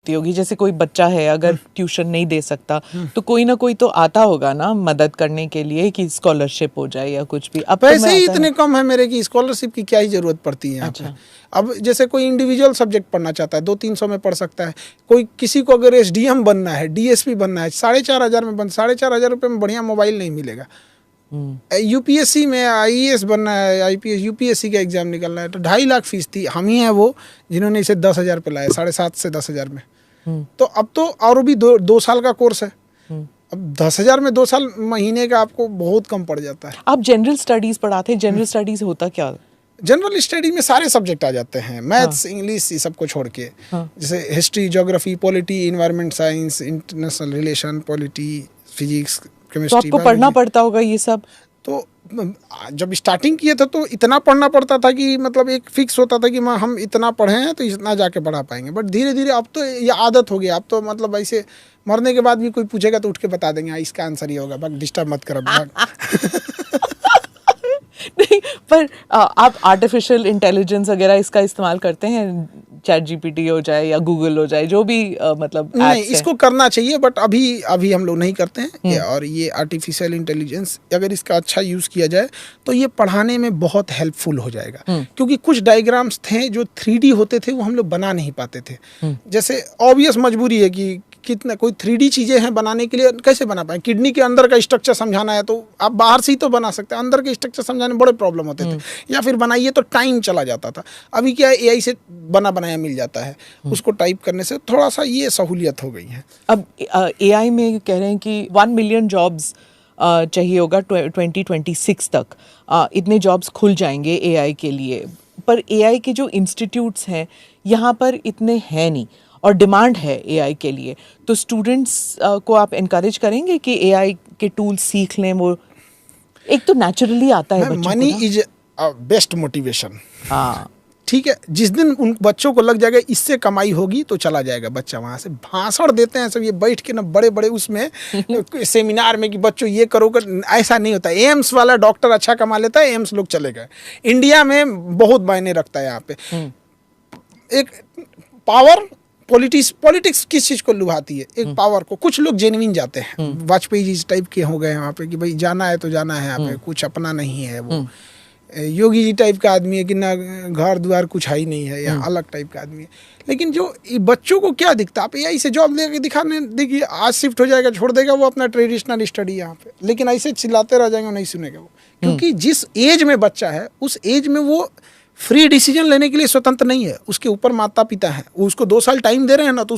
होगी। जैसे कोई बच्चा है अगर ट्यूशन नहीं दे सकता तो कोई ना कोई तो आता होगा ना मदद करने के लिए कि स्कॉलरशिप हो जाए या कुछ भी। अब पैसे ही इतने कम है मेरे की स्कॉलरशिप की क्या ही जरूरत पड़ती है यहाँ पे। अब जैसे कोई इंडिविजुअल सब्जेक्ट पढ़ना चाहता है 200-300 में पढ़ सकता है। कोई किसी को अगर एसडीएम बनना है, डीएसपी बनना है, 4,500 में 4,500 रुपये में बढ़िया मोबाइल नहीं मिलेगा। यूपीएससी में आईएएस बनना है, आईपीएस यूपीएससी का एग्जाम निकलना है तो 2.5 लाख फीस थी। हम ही हैं वो जिन्होंने इसे 10,000 पे लाया, 7,500 से 10,000 में। तो अब तो और भी 2 साल का कोर्स है। अब 10,000 में 2 साल महीने का आपको बहुत कम पड़ जाता है। आप जनरल स्टडीज पढ़ाते हैं, जनरल स्टडीज होता क्या? जनरल स्टडी में सारे सब्जेक्ट आ जाते हैं, मैथ्स इंग्लिश ये सब को छोड़ के। जैसे history, geography, polity, environment science, international relation, polity, physics, chemistry. तो आपको पढ़ना पड़ता होगा ये सब? तो जब स्टार्टिंग किए थे तो इतना पढ़ना पड़ता था कि मतलब एक फिक्स होता था कि हम इतना पढ़े हैं तो इतना जाके पढ़ा पाएंगे। बट धीरे धीरे अब तो ये आदत हो गया। अब तो मतलब ऐसे मरने के बाद भी कोई पूछेगा तो उठ के बता देंगे इसका आंसर ही होगा, बस डिस्टर्ब मत करो। नहीं, पर आप आर्टिफिशियल इंटेलिजेंस वगैरह इसका इस्तेमाल करते हैं? चैट जीपीटी हो जाए या गूगल हो जाए, जो भी मतलब नहीं, इसको करना चाहिए बट अभी हम लोग नहीं करते हैं। और ये आर्टिफिशियल इंटेलिजेंस अगर इसका अच्छा यूज़ किया जाए तो ये पढ़ाने में बहुत हेल्पफुल हो जाएगा। क्योंकि कुछ डायग्राम्स थे जो 3D होते थे वो हम लोग बना नहीं पाते थे। जैसे ऑब्वियस मजबूरी है कि कितना कोई 3D चीज़ें हैं बनाने के लिए, कैसे बना पाए? किडनी के अंदर का स्ट्रक्चर समझाना है तो आप बाहर से ही तो बना सकते हैं, अंदर के स्ट्रक्चर समझाने में बड़े प्रॉब्लम होते थे। या फिर बनाइए तो टाइम चला जाता था। अभी क्या है, एआई से बना बनाया मिल जाता है, उसको टाइप करने से थोड़ा सा ये सहूलियत हो गई है। अब एआई में कह रहे हैं कि 1 मिलियन जॉब्स चाहिए होगा 2026 तक। इतने जॉब्स खुल जाएंगे एआई के लिए। पर एआई के जो इंस्टीट्यूट्स हैं यहाँ पर इतने हैं नहीं और डिमांड है एआई के लिए। तो स्टूडेंट्स को आप इनकरेज करेंगे कि एआई के टूल्स सीख लें? वो एक तो नेचुरली आता है बच्चों को। Money is best motivation. हाँ ठीक है, जिस दिन उन बच्चों को लग जाएगा इससे कमाई होगी तो चला जाएगा बच्चा वहाँ से। भाषण देते हैं सब ये बैठ के ना बड़े बड़े उसमें सेमिनार में कि बच्चों ये करो कर, ऐसा नहीं होता। एम्स वाला डॉक्टर अच्छा कमा लेता है, एम्स लोग चले गए। इंडिया में बहुत मायने रखता है यहाँ पे एक पावर। पॉलिटिक्स किस चीज़ को लुभाती है? एक पावर को। कुछ लोग जेन्युइन जाते हैं, वाजपेयी जी टाइप के हो गए यहाँ पे कि भाई जाना है तो जाना है यहाँ पे, कुछ अपना नहीं है। वो योगी जी टाइप का आदमी है कि ना घर द्वार कुछ है ही नहीं है, या अलग टाइप का आदमी है। लेकिन जो बच्चों को क्या दिखता है, आप एआई से जॉब लेके दिखाने देखिए, आज शिफ्ट हो जाएगा, छोड़ देगा वो अपना ट्रेडिशनल स्टडी यहाँ पे, लेकिन ऐसे चिल्लाते रह जाएंगे, नहीं सुनेगा वो। क्योंकि जिस एज में बच्चा है उस एज में वो फ्री डिसीजन लेने के लिए स्वतंत्र नहीं है। उसके ऊपर माता पिता हैं, वो उसको 2 साल टाइम दे रहे हैं ना, तो